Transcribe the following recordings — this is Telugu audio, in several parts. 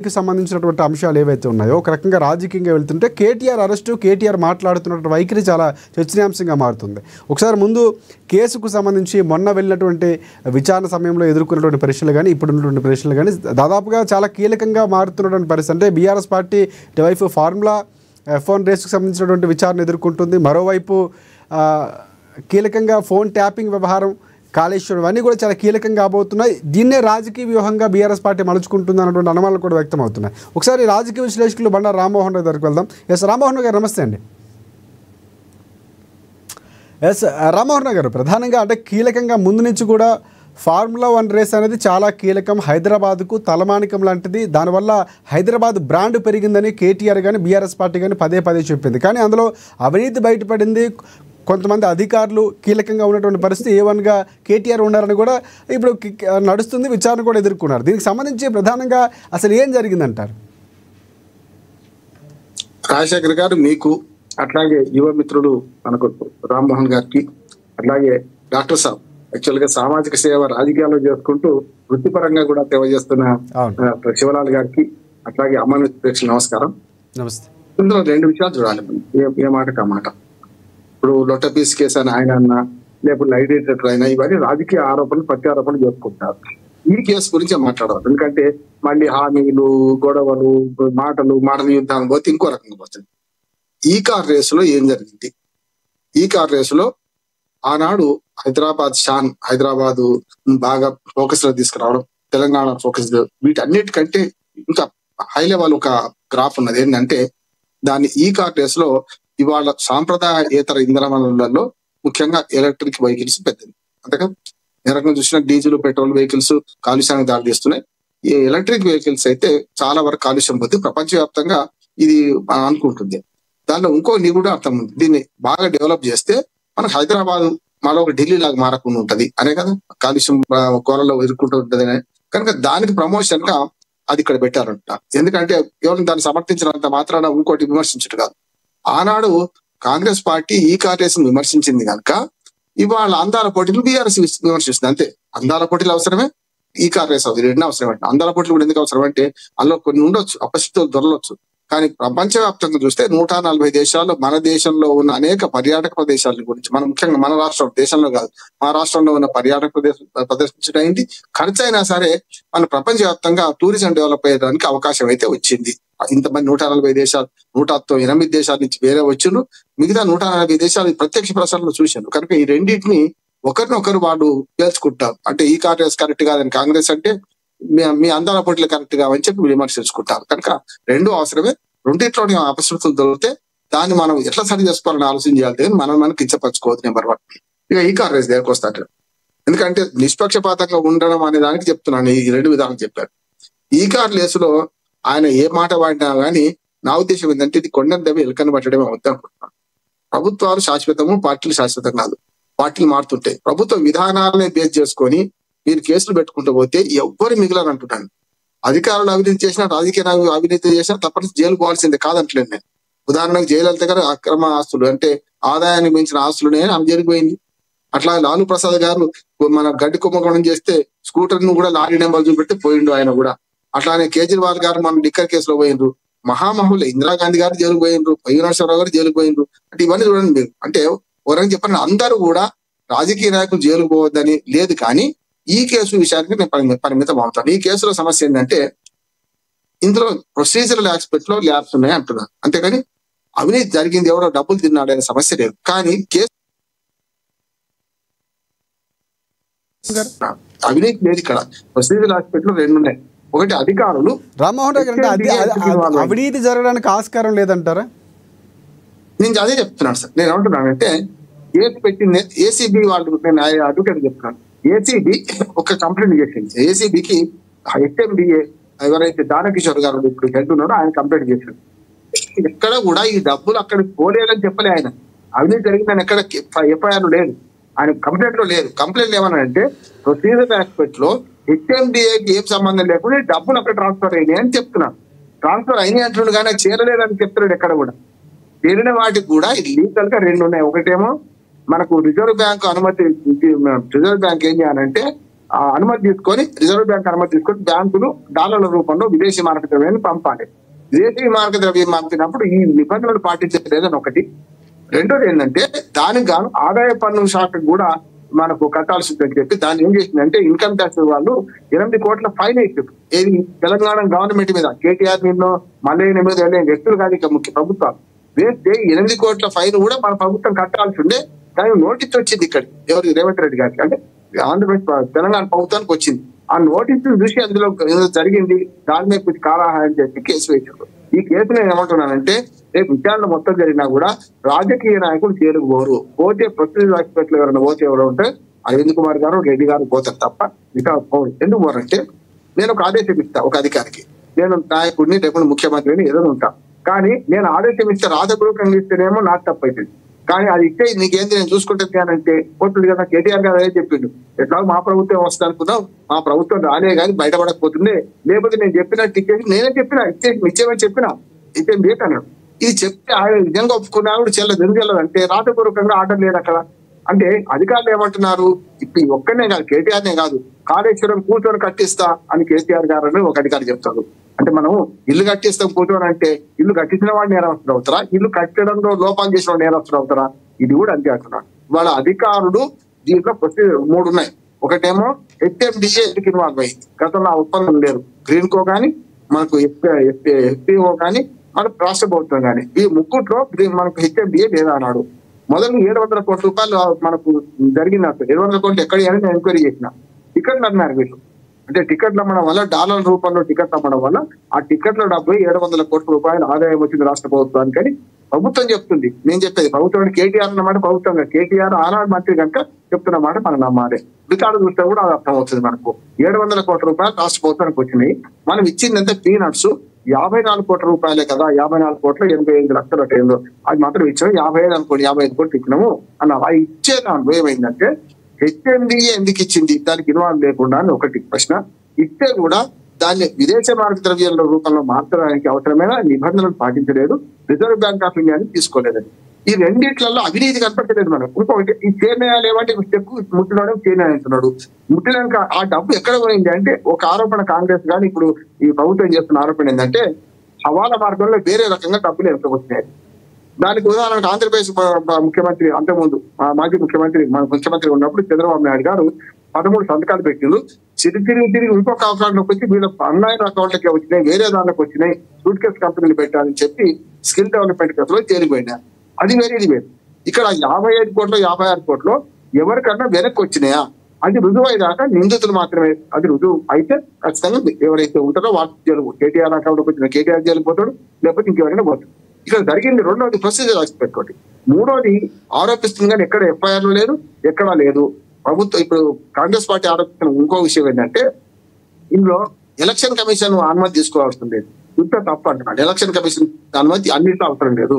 సంబంధించినటువంటి అంశాలు ఏవైతే ఉన్నాయో ఒక రకంగా రాజకీయంగా వెళ్తుంటే కేటీఆర్ అరెస్టు కేటీఆర్ మాట్లాడుతున్నటువంటి వైఖరి చాలా చర్చనీయాంశంగా మారుతుంది. ఒకసారి ముందు కేసుకు సంబంధించి మొన్న వెళ్ళినటువంటి విచారణ సమయంలో ఎదుర్కొన్నటువంటి పరీక్షలు కానీ ఇప్పుడు ఉన్నటువంటి పరీక్షలు కానీ దాదాపుగా చాలా కీలకంగా మారుతున్నటువంటి పరిస్థితి. అంటే బీఆర్ఎస్ పార్టీ ఇటువైపు ఫార్ములా F1 రేసుకు సంబంధించినటువంటి విచారణ ఎదుర్కొంటుంది. మరోవైపు కీలకంగా ఫోన్ ట్యాపింగ్ వ్యవహారం, కాళేశ్వరం అన్నీ కూడా చాలా కీలకంగా కాబోతున్నాయి. దీన్నే రాజకీయ వ్యూహంగా బీఆర్ఎస్ పార్టీ మలుచుకుంటుంది అన్నటువంటి అనుమానాలు కూడా వ్యక్తం అవుతున్నాయి. ఒకసారి రాజకీయ విశ్లేషకులు బండారు రామ్మోహన్ రావు దగ్గరికి వెళ్దాం. రామ్మోహన్ గారు నమస్తే అండి. రామ్మోహన్ గారు, ప్రధానంగా అంటే కీలకంగా ముందు నుంచి కూడా ఫార్ములా 1 రేస్ అనేది చాలా కీలకం, హైదరాబాద్కు తలమానికం లాంటిది. దానివల్ల హైదరాబాద్ బ్రాండ్ పెరిగిందని కేటీఆర్ కానీ బీఆర్ఎస్ పార్టీ కానీ పదే పదే చెప్పింది. కానీ అందులో అవినీతి బయటపడింది. కొంతమంది అధికారులు కీలకంగా ఉన్నటువంటి పరిస్థితి A1గా కేటీఆర్ ఉన్నారని కూడా ఇప్పుడు నడుస్తుంది. విచారణ కూడా ఎదుర్కొన్నారు. దీనికి సంబంధించి ప్రధానంగా అసలు ఏం జరిగిందంటారు? రాజశేఖర్ గారు, మీకు అట్లాగే యువ మిత్రుడు మనకు రామ్మోహన్ గారికి, అట్లాగే డాక్టర్ సాబ్ యాక్చువల్గా సామాజిక సేవ రాజకీయాల్లో చేసుకుంటూ వృత్తిపరంగా కూడా సేవ చేస్తున్న శివలాల్ గారికి, అట్లాగే అమ్మాయి ప్రేక్షకులు నమస్కారం. నమస్తే. ఇందులో 2 విషయాలు చూడాలి. ఏ మాటకు ఆ మాట. ఇప్పుడు లొట్టపీస్ కేసు అని ఆయన అన్నా, లేకపోతే లైట్ డిటెక్టర్ అయినా, ఇవన్నీ రాజకీయ ఆరోపణలు ప్రత్యారోపణలు చేసుకుంటారు. ఈ కేసు గురించి మాట్లాడాలి. ఎందుకంటే మళ్ళీ హామీలు, గొడవలు, మాటల యుద్ధాలు పోతే ఇంకో రకంగా పోతుంది. ఈ కార్ రేసులో ఏం జరిగింది? ఈ కార్ రేసులో ఆనాడు హైదరాబాద్ బాగా ఫోకస్ లో తీసుకురావడం, తెలంగాణ ఫోకస్, వీటన్నిటికంటే ఇంకా హై లెవెల్ ఒక గ్రాఫ్ ఉన్నది. ఏంటంటే దాన్ని ఈ కార్ రేస్ లో ఇవాళ సాంప్రదాయేతర ఇంధన వనరులలో ముఖ్యంగా ఎలక్ట్రిక్ వెహికల్స్ పెద్దది. అంతేగా ఏ రకంగా చూసినా డీజిల్, పెట్రోల్ వెహికల్స్ కాలుష్యానికి దారి తీస్తున్నాయి. ఈ ఎలక్ట్రిక్ వెహికల్స్ అయితే చాలా వరకు కాలుష్యం పోతే ప్రపంచవ్యాప్తంగా ఇది అనుకుంటుంది. దానిలో ఇంకో నిగూఢ అర్థం ఉంది. దీన్ని బాగా డెవలప్ చేస్తే మనకు హైదరాబాద్ మరో ఒక ఢిల్లీ లాగా మారకుండా ఉంటది అనే కదా, కాలుష్యం కోరలో ఎదుర్కొంటూ ఉంటది కనుక దానికి ప్రమోషన్ గా అది ఇక్కడ పెట్టారంట. ఎందుకంటే కేవలం దాన్ని సమర్థించినంత మాత్రాన ఇంకోటి విమర్శించడు కాదు. ఆనాడు కాంగ్రెస్ పార్టీ ఈ కార్ రేసును విమర్శించింది కనుక ఇవాళ అందాల పోటీలు బీఆర్ఎస్ విమర్శిస్తుంది. అంతే. అందాల పోటీలు అవసరమే, ఈ కార్ రేస్ అవసరం. అందాల పోటీలు కూడా ఎందుకు అవసరం అంటే అందులో కొన్ని ఉండొచ్చు, అపశక్తులు దొరలొచ్చు. కానీ ప్రపంచవ్యాప్తంగా చూస్తే 140 దేశాల్లో మన దేశంలో ఉన్న అనేక పర్యాటక ప్రదేశాల గురించి, మనం ముఖ్యంగా మన రాష్ట్రం, దేశంలో కాదు, మా రాష్ట్రంలో ఉన్న పర్యాటక ప్రదర్శించడం అయింది. ఖర్చు అయినా సరే మన ప్రపంచవ్యాప్తంగా టూరిజం డెవలప్ అయ్యడానికి అవకాశం అయితే వచ్చింది. ఇంతమంది 140 దేశాలు, 108 దేశాల నుంచి వేరే వచ్చిండ్రు. మిగతా 140 దేశాలు ప్రత్యక్ష ప్రసారంలో చూశారు. కనుక ఈ రెండింటిని ఒకరినొకరు వాళ్ళు పేల్చుకుంటారు. అంటే ఈ కార్ రేస్ కరెక్ట్ కాదని కాంగ్రెస్ అంటే, మీ అందాల పోటీలు కరెక్ట్ కావని చెప్పి విమర్శించుకుంటారు. కనుక 2 అవసరమే. రెండింటిలోని అపశృతులు దొరికితే దాన్ని మనం ఎట్లా సరి చేసుకోవాలని ఆలోచన చేయాలి. మనం కించపరచుకోవద్దు. నెంబర్ 1. ఇక ఈ కార్ రేస్ దగ్గరకు వస్తాడు. ఎందుకంటే నిష్పక్షపాతంగా ఉండడం అనే దానికి చెప్తున్నాను. ఈ 2 విధాలు చెప్పారు. ఈ కార్ రేసులో ఆయన ఏ మాట వాడినా కానీ నా ఉద్దేశం ఏంటంటే ఇది కొండను దవ్వి ఎలుకను పట్టడమే అవుతుంది అనుకుంటున్నాను. ప్రభుత్వాలు శాశ్వతము, పార్టీలు శాశ్వతం కాదు. పార్టీలు మారుతుంటాయి. ప్రభుత్వ విధానాలనే బేస్ చేసుకొని మీరు కేసులు పెట్టుకుంటూ పోతే ఎవ్వరు మిగిలని అంటున్నాను. అధికారులు అవినీతి చేసినా, రాజకీయ నాయకులు అవినీతి చేసినా తప్పనిసరి జైలు పోవాల్సిందే కాదంటలేదు నేను. ఉదాహరణకు జయలలిత గారు అక్రమ ఆస్తులు, అంటే ఆదాయానికి మించిన ఆస్తులునే ఆమె జరిగిపోయింది. అట్లా లాలూ ప్రసాద్ గారు మన గడ్డి కుంభకోణం చేస్తే స్కూటర్ ను కూడా లారీ నెంబర్ చూపెట్టి పోయిండు ఆయన కూడా. అట్లానే కేజ్రీవాల్ గారు మన లిక్కర్ కేసులో పోయిండ్రు. మహామహులు ఇందిరాగాంధీ గారు జైలుకు పోయిండ్రు, వైఎస్ఆర్ గారు జైలుకు పోయిండ్రు. అంటే ఇవన్నీ చూడండి మీరు. అంటే ఎవరైనా చెప్పండి, అందరూ కూడా రాజకీయ నాయకులు జైలుకు పోవద్దని లేదు. కానీ ఈ కేసు విషయానికి నేను పరిమితం అవుతాను. ఈ కేసులో సమస్య ఏంటంటే ఇందులో ప్రొసీజరల్ ఆస్పెక్ట్ లో ల్యాబ్స్ ఉన్నాయి అంటున్నారు. అంతేగాని అవినీతి జరిగింది, ఎవరో డబ్బులు తిన్నాడనే సమస్య లేదు. కానీ కేసు అవినీతి లేదు. ఇక్కడ ప్రొసీజరల్ ఆస్పెక్ట్ లో 2 ఉన్నాయి. ఒకటి అధికారులు. రామ్మోహన్ రావు, అవినీతి జరగడానికి ఆస్కారం లేదంటారా? నేను అదే చెప్తున్నాను సార్. నేను ఏమంటున్నానంటే కేసు పెట్టింది ఏసీబీ వాళ్ళు. నేను అడ్వకేట్ చెప్తున్నాను. ఏసీబీ ఒక కంప్లైంట్ చేసింది. ఏసీబీకి HMDA ఎవరైతే దానకిషోర్ గారు ఇప్పుడు హెడ్ ఉన్నారో ఆయన కంప్లైంట్ చేశారు. ఎక్కడ కూడా ఈ డబ్బులు అక్కడికి పోలేదని చెప్పలే ఆయన. అవినీతి జరిగిందని ఎక్కడ FIR లేదు, ఆయన కంప్లైంట్ లో లేదు. కంప్లైంట్ ఏమన్నాడంటే ప్రొసీజర్ ఆస్పెక్ట్ లో HMDAకి ఏం సంబంధం లేకుండా డబ్బులు అక్కడ ట్రాన్స్ఫర్ అయినాయి అని చెప్తున్నాను. ట్రాన్స్ఫర్ అయినాయి అంటున్నాడు కానీ చేరలేదని చెప్తున్నాడు. ఎక్కడ కూడా చేరిన వాటికి కూడా లీగల్ గా 2 ఉన్నాయి. ఒకటేమో మనకు రిజర్వ్ బ్యాంక్ అనుమతి, రిజర్వ్ బ్యాంక్ ఏం చేయాలంటే అనుమతి తీసుకొని రిజర్వ్ బ్యాంక్ అనుమతి తీసుకొని బ్యాంకులు డాలర్ల రూపంలో విదేశీ మారక ద్రవ్యాన్ని పంపాలి. విదేశీ మారక ద్రవ్యం పంపినప్పుడు ఈ నిబంధనలు పాటించలేదని ఒకటి. రెండోది ఏంటంటే దానికి గాను ఆదాయ పన్ను శాఖకు కూడా మనకు కట్టాల్సి ఉందని చెప్పి దాన్ని ఏం చేసిందంటే ఇన్కమ్ ట్యాక్స్ వాళ్ళు 8 కోట్ల ఫైన్ వేసారు. ఏది తెలంగాణ గవర్నమెంట్ మీద, కేటీఆర్ మీద, మల్లయ్య మీద వెళ్ళే వ్యక్తులు కానీ ఇక ముఖ్య ప్రభుత్వాలు వేస్తే 8 కోట్ల ఫైన్ కూడా మన ప్రభుత్వం కట్టాల్సి ఉండే. దానికి నోటీస్ వచ్చింది ఇక్కడ ఎవరికి, రేవంత్ రెడ్డి గారికి, అంటే ఆంధ్రప్రదేశ్ తెలంగాణ ప్రభుత్వానికి వచ్చింది. ఆ నోటీస్ చూసి అందులో జరిగింది దాని మీద కొంచెం కారాహా అని చెప్పి కేసు వేశారు. ఈ కేసు నేను ఏమంటున్నానంటే రేపు విచారణ మొత్తం జరిగినా కూడా రాజకీయ నాయకులు జైలుకు పోరు. పోతే ప్రొసీజర్ హాస్పిటల్ ఎవరైనా పోతే ఎవరు ఉంటే అరవింద్ కుమార్ గారు, రెడ్డి గారు పోతారు తప్ప ఇంకా పోరు. ఎందుకు పోరంటే నేను ఒక ఆదేశం ఇస్తా ఒక అధికారికి, నేను నాయకుడిని లేకుండా ముఖ్యమంత్రిని ఏదైనా ఉంటా, కానీ నేను ఆదేశం ఇస్తే రాజపూర్వకంగా ఇస్తేనేమో నాకు తప్పు అవుతుంది. కానీ అది ఇస్తే నీకేంది నేను చూసుకుంటాను అంటే పోతుంది కదా. కేటీఆర్ గారు అదే చెప్పిండు, ఎట్లా మా ప్రభుత్వం వస్తా అనుకున్నావు, మా ప్రభుత్వం రాలే కానీ బయటపడకపోతుండే, లేకపోతే నేను చెప్పినట్టు ఇచ్చేసి నేనే చెప్పినా ఇచ్చేమని చెప్పినా ఇచ్చేం లేకన్నాడు. ఇది చెప్తే ఆయన నిజంగా ఒప్పుకున్నా కూడా చెల్లదు. ఎందుకు చెల్లదంటే రాతపూర్వకంగా ఆర్డర్ లేదు అక్కడ. అంటే అధికారులు ఏమంటున్నారు, ఇప్పుడు ఒక్కనే కాదు, కేటీఆర్నే కాదు, కాళేశ్వరం కూర్చొని కట్టిస్తా అని కేసీఆర్ గారు అని ఒక అధికారి చెప్తారు. అంటే మనం ఇల్లు కట్టిస్తాం కూర్చొని అంటే ఇల్లు కట్టించిన వాడు నేరస్తులు అవుతారా, ఇల్లు కట్టడంలో లోపాలు చేసిన వాడు నేరస్తులు అవుతారా? ఇది కూడా అంతే అంటున్నాడు. వాళ్ళ అధికారులు దీంట్లో ప్రొసీజర్ 3 ఉన్నాయి. ఒకటేమో హెచ్ఎండిఏ ఎందుకు ఇన్వాల్వ్ అయింది, గతంలో ఆ ఒప్పందం లేదు. గ్రీన్ కో కానీ మనకు ఎఫ్పిఓ కానీ మనకు రాష్ట్ర ప్రభుత్వం కానీ ఈ ముగ్గుట్లో మనకు హెచ్ఎండిఏ లేదా అన్నాడు. మొదలు 700 కోట్ల రూపాయలు మనకు జరిగింది. 700 కోట్లు ఎక్కడ నేను ఎంక్వైరీ చేసిన. టికెట్లు అన్నారు వీళ్ళు, అంటే టికెట్లు అమ్మడం వల్ల డాలర్ రూపంలో టికెట్లు అమ్మడం వల్ల ఆ టికెట్ల డబ్బు 700 కోట్ల రూపాయలు ఆదాయం వచ్చింది రాష్ట్ర ప్రభుత్వానికి అని ప్రభుత్వం చెప్తుంది. నేను చెప్పేది ప్రభుత్వం కేటీఆర్ అన్నమాట, ప్రభుత్వంగా కేటీఆర్ ఆనాడు మంత్రి కనుక చెప్తున్న మాట మనం నమ్మాలి. రికార్డు చూస్తే కూడా అది అర్థం అవుతుంది మనకు. 700 కోట్ల రూపాయలు రాష్ట్ర ప్రభుత్వానికి వచ్చినాయి. మనం ఇచ్చిందంటే పీనట్స్ 54 కోట్ల రూపాయలే కదా, 54 కోట్ల 85 లక్షలు అటేందో అది మాత్రం ఇచ్చాము. 55 అనుకోండి, 55 కోట్లు ఇచ్చినాము అన్న. ఆ ఇచ్చే దాంట్లో ఏమైందంటే హెచ్ఎండిఏ ఎందుకు ఇచ్చింది దానికి ఇన్వాల్వ్ లేకుండా అని ఒకటి ప్రశ్న. ఇస్తే కూడా దాన్ని విదేశీ మారక ద్రవ్యాల రూపంలో మార్చడానికి అవసరమైన నిబంధనలు పాటించలేదు, రిజర్వ్ బ్యాంక్ ఆఫ్ ఇండియాని తీసుకోలేదని. ఈ రెండిట్లలో అవినీతి కనపట్టలేదు మనకు. ఇంకొకటి ఈ చేనేయాలు ఏమంటే స్టెప్ ముట్టడం చేనేయంటున్నాడు. ముట్టినాక ఆ డబ్బు ఎక్కడ పోయింది అంటే ఒక ఆరోపణ కాంగ్రెస్ కానీ ఇప్పుడు ఈ ప్రభుత్వం చేస్తున్న ఆరోపణ ఏంటంటే హవాలా మార్గంలో వేరే రకంగా డబ్బులు ఎంత వచ్చినాయి. దానికి ఉదాహరణకు ఆంధ్రప్రదేశ్ ముఖ్యమంత్రి అంతకుముందు మాజీ ముఖ్యమంత్రి మన ముఖ్యమంత్రి ఉన్నప్పుడు చంద్రబాబు నాయుడు గారు 13 సంతకాలు పెట్టిండు. తిరిగి ఇంకొక అకౌంట్లోకి వచ్చి వీళ్ళ ఆన్లైన్ అకౌంట్లకి వచ్చినాయి, వేరే దాంట్లోకి వచ్చినాయి, సూట్ కేసు కంపెనీలు పెట్టాలని చెప్పి స్కిల్ డెవలప్మెంట్ కేసులో తేలిపోయినా. అది వేరే ఇది వేరు. ఇక్కడ 55 కోట్లు 56 కోట్లు ఎవరికన్నా వెనక్కి వచ్చినాయా అది రుజువు అయ్యాక నిందితులు మాత్రమే. అది రుజువు అయితే ఖచ్చితంగా ఎవరైతే ఉంటారో వాళ్ళు జైలు, కేటీఆర్ అకౌంట్కి వచ్చిన కేటీఆర్ జైలు పోతాడు, లేకపోతే ఇంకెవరైనా పోతాడు. ఇక్కడ జరిగింది. రెండోది ప్రొసీజర్ పెట్టుకోండి. మూడోది ఆరోపిస్తుంది కానీ ఎక్కడ ఎఫ్ఐఆర్లు లేదు, ఎక్కడా లేదు. ప్రభుత్వం ఇప్పుడు కాంగ్రెస్ పార్టీ ఆరోపిస్తున్న ఇంకో విషయం ఏంటంటే ఇందులో ఎలక్షన్ కమిషన్ అనుమతి తీసుకోవాల్సిన లేదు. ఇంత తప్పు అంటున్నాడు. ఎలక్షన్ కమిషన్ అనుమతి అన్నింటిలో అవసరం లేదు,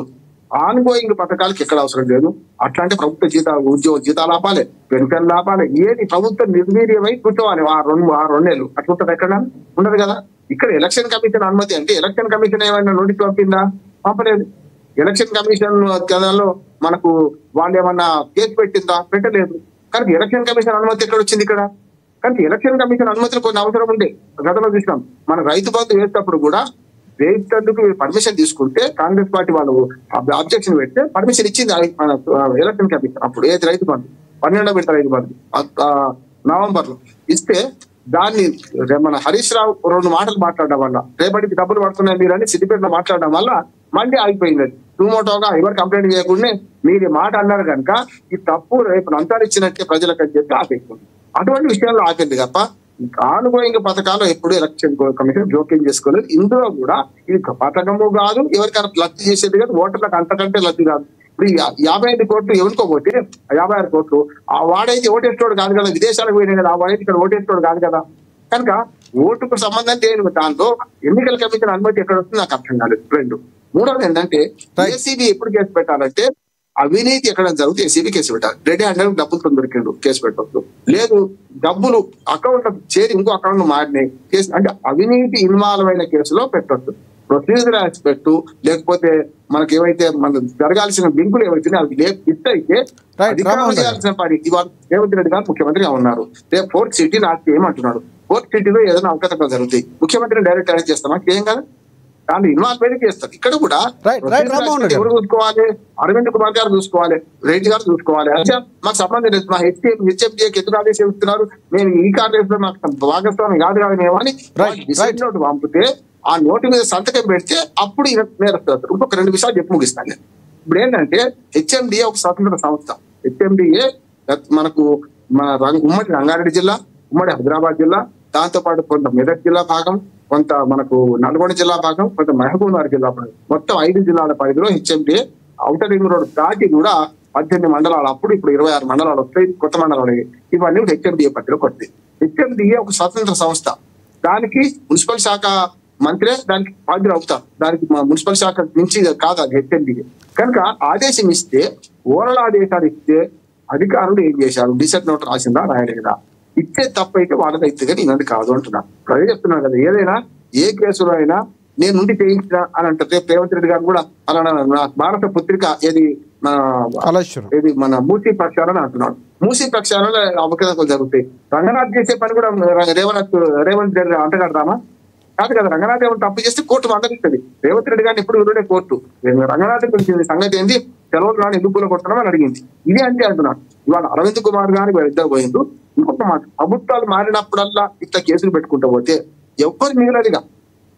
ఆన్ గోయింగ్ పథకాలకు ఎక్కడ అవసరం లేదు. అట్లాంటి ప్రభుత్వ ఉద్యోగ జీతాలు ఆపాలి, పెన్షన్ ఆపాలి, ఏది ప్రభుత్వం నిర్వీర్యమై కూర్చోవాలి 2 నెలలు. అట్లా ఉంటుంది ఎక్కడ ఉండదు కదా. ఇక్కడ ఎలక్షన్ కమిషన్ అనుమతి అంటే ఎలక్షన్ కమిషన్ ఏమైనా నోటీస్ పంపిందా? పంపలేదు. ఎలక్షన్ కమిషన్ కథలో మనకు వాళ్ళు ఏమన్నా కేసు పెట్టిందా? పెట్టలేదు. కానీ ఎలక్షన్ కమిషన్ అనుమతి ఎక్కడ వచ్చింది ఇక్కడ? కానీ ఎలక్షన్ కమిషన్ అనుమతులు కొన్ని అవసరం ఉండే. గతంలో చూసినాం. మన రైతు బంధు వేసేటప్పుడు కూడా వేసేందుకు పర్మిషన్ తీసుకుంటే కాంగ్రెస్ పార్టీ వాళ్ళు అబ్జెక్షన్ పెడితే పర్మిషన్ ఇచ్చింది మన ఎలక్షన్ కమిషన్. అప్పుడు ఏది రైతు బంధు 12వ విడత రైతు బంధు నవంబర్ లో ఇస్తే దాన్ని మన హరీష్ రావు 2 మాటలు మాట్లాడడం వల్ల రేపటికి డబ్బులు పడుతున్నాయి మీరు అని సిద్దిపేటలో మాట్లాడడం వల్ల మళ్ళీ ఆగిపోయింది. అది టూమోటోగా ఎవరు కంప్లైంట్ చేయకుండా మీరు మాట అన్నారు కనుక ఈ తప్పు రేపు నంతాలు ఇచ్చినట్టే ప్రజలకు అని చెప్పి ఆపేస్తుంది. అటువంటి విషయాల్లో ఆపింది తప్ప ఆన్గోయింగ్ పథకాలు ఎప్పుడు ఎలక్షన్ కమిషన్ జోక్యం చేసుకోలేదు. ఇందులో కూడా ఇది పథకము కాదు, ఎవరికైనా లబ్ధి చేసేది కాదు, ఓటర్లకు అంతకంటే లబ్ధి కాదు. ఇప్పుడు 55 కోట్లు ఎవరుకోపోతే 56 కోట్లు ఆ వాడైతే ఓటేసుకోడు కాదు కదా, విదేశాలకు పోయినాయి కదా, ఆ వాడైతే ఇక్కడ ఓటేసుకోడు కాదు కదా. కనుక ఓటుకు సంబంధం లేని దాంట్లో ఎన్నికల కమిషన్ అనుమతి ఎక్కడ వస్తుంది నాకు అర్థం కాలేదు. 2. మూడవది ఏంటంటే ఏసీబీ ఎప్పుడు కేసు పెట్టాలంటే అవినీతి ఎక్కడ జరిగితే ఏసీబీ కేసు పెట్టాలి. రెడీ హ్యాండ్ డబ్బులతో దొరికిండు కేసు పెట్టవచ్చు. లేదు డబ్బులు అకౌంట్ చేరి ఇంకో అకౌంట్ మారినాయి కేసు అంటే అవినీతి ఇన్వాల్వ్ అయిన కేసులో పెట్టవచ్చు. ప్రొసీజర్ ఆస్పెక్ట్ లేకపోతే మనకి ఏవైతే మన జరగాల్సిన లింకులు ఏవైతే అవి ఇస్తే అధికారులు చేయాల్సిన పని. ఇవాళ రేవంత్ రెడ్డి గారు ముఖ్యమంత్రిగా ఉన్నారు. రేపు ఫోర్త్ సిటీ నాకు ఏమంటున్నాడు, ఫోర్త్ సిటీలో ఏదైనా అవకతవకలు జరుగుతాయి, ముఖ్యమంత్రిని డైరెక్ట్ అరెస్ట్ చేస్తామా? ఏం కాదు, దాన్ని ఇన్వాల్వ్మెంట్ చేస్తారు. ఇక్కడ కూడా ఎవరు చూసుకోవాలి? అరవింద్ కుమార్ గారు చూసుకోవాలి, రెడ్డి గారు చూసుకోవాలి. అంటే మాకు సంబంధం లేదు, మా హెచ్ఎండిఏకి ఎదురు ఆదేశం ఇస్తున్నారు, మేము ఈ కార్యక్రమంలో మాకు భాగస్వామి కాదు కాదు మేము అని నోటు పంపితే ఆ నోటు మీద సంతకం పెడితే అప్పుడు నేరస్తారు. ఇంకొక 2 విషయాలు చెప్పి ముగిస్తాను నేను. ఇప్పుడు ఏంటంటే హెచ్ఎండిఏ ఒక స్వతంత్ర సంస్థ. హెచ్ఎండిఏ మనకు మన ఉమ్మడి రంగారెడ్డి జిల్లా, ఉమ్మడి హైదరాబాద్ జిల్లా, దాంతో పాటు కొంత మెదక్ జిల్లా భాగం, కొంత మనకు నల్గొండ జిల్లా భాగం, కొంత మహబూబ్ నగర్ జిల్లా భాగం, మొత్తం 5 జిల్లాల పరిధిలో హెచ్ఎండిఏ ఔటర్ రింగ్ రోడ్ దాటి కూడా 18 మండలాలు, అప్పుడు ఇప్పుడు 26 మండలాలు వస్తాయి, కొత్త మండలాలు. ఇవన్నీ హెచ్ఎండిఏ పరిధిలోకి వస్తాయి. హెచ్ఎండిఏ ఒక స్వతంత్ర సంస్థ. దానికి మున్సిపల్ శాఖ మంత్రే దానికి బాధ్యులు అవుతారు. దానికి మున్సిపల్ శాఖ నుంచి కాదు అది హెచ్ఎండిఏ. కనుక ఆదేశం ఇస్తే, ఓరల్ ఆదేశాలు ఇస్తే అధికారులు ఏం చేశారు? డిసెట్ నోట్ రాసిందా రాయలేదా? ఇచ్చే తప్పైతే వాళ్ళది అయితే కానీ ఇలాంటి కాదు అంటున్నా. అదే చెప్తున్నాను కదా, ఏదైనా ఏ కేసులో అయినా నేను నుండి చేయించిన అని అంటారు. రేపు రేవంత్ రెడ్డి గారు కూడా అలా భారత పుత్రిక ఏది మన మూసీ ప్రక్షాళన అంటున్నాడు. మూసీ ప్రక్షాళన అవకతవకలు జరుగుతాయి. రంగనాథ్ చేసే పని కూడా రేవంత్ రెడ్డి అంటగడదామా? కాదు కదా. రంగనాథ్ ఏమైనా తప్పు చేస్తే కోర్టు మందలిస్తుంది. రేవంత్ రెడ్డి గారిని ఎప్పుడు విడుదల కోర్టు రంగనాథ్ గురించి సంగతి ఏంది, సెలవులు రాని ఎందుకు కొట్టడం అని అడిగింది. ఇదే అంతే అంటున్నాడు. ఇవాళ అరవింద్ కుమార్ గారు ఇద్దరు పోయిండు. ఇంకొక మాట, ప్రభుత్వాలు మారినప్పుడల్లా ఇట్లా కేసులు పెట్టుకుంటూ పోతే ఎవ్వరు మిగిలినదిగా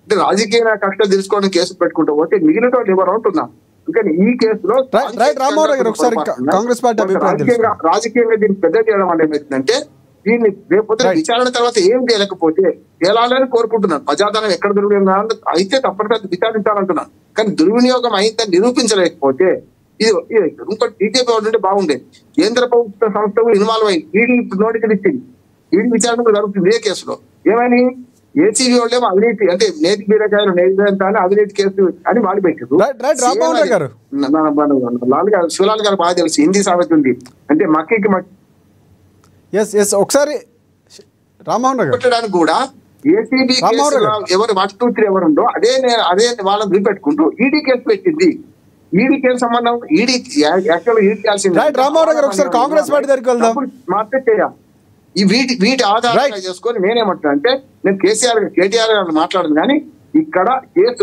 అంటే రాజకీయ కష్టాలు తెలుసుకోవడానికి కేసులు పెట్టుకుంటూ పోతే మిగిలిన వాళ్ళు ఎవరు అంటున్నారు. అందుకని ఈ కేసులో రాజకీయంగా దీన్ని పెద్ద చేయడం వల్ల ఏమవుతుందంటే దీన్ని రేపొద్దున విచారణ తర్వాత ఏం చేయలేకపోతే తేలాలని కోరుకుంటున్నాను. ప్రజాధనం ఎక్కడ దుర్వినియోగం అయితే తప్పనిసరి విచారించాలంటున్నాను. కానీ దుర్వినియోగం అయిందని నిరూపించలేకపోతే ఇది ఇంకోటి బీజేపీ ఉంటే బాగుండేది. కేంద్ర ప్రభుత్వ సంస్థ ఇన్వాల్వ్ అయ్యి ఈడీ నోటీసులు ఇచ్చింది. ఈడీ విచారణ జరుగుతుంది ఏ కేసులో. ఏమని ఏసీబీ వాళ్ళేమో అవినీతి అంటే నేతి బీరకాయలు నేతి అవినీతి కేసు అని వాళ్ళు పెట్టారు. శివలాల్ గారు బాగా తెలుసు, హిందీ సామెత ఉంది అంటే మక్కికి ఒకసారి పెట్టడానికి కూడా ఏసీబీ ఎవరు 1, 2, 3 ఎవరుందో అదే వాళ్ళని చూపెట్టుకుంటూ ఈడీ కేసు పెట్టింది. ఈడీ కేసు సంబంధం ED actual ED Congress party దగ్గరికి మాత్రం చేయాలి. ఈ వీటి ఆధారంగా చేసుకొని నేనేమంటున్నా అంటే నేను కేటీఆర్ గారు మాట్లాడను కానీ ఇక్కడ కేసు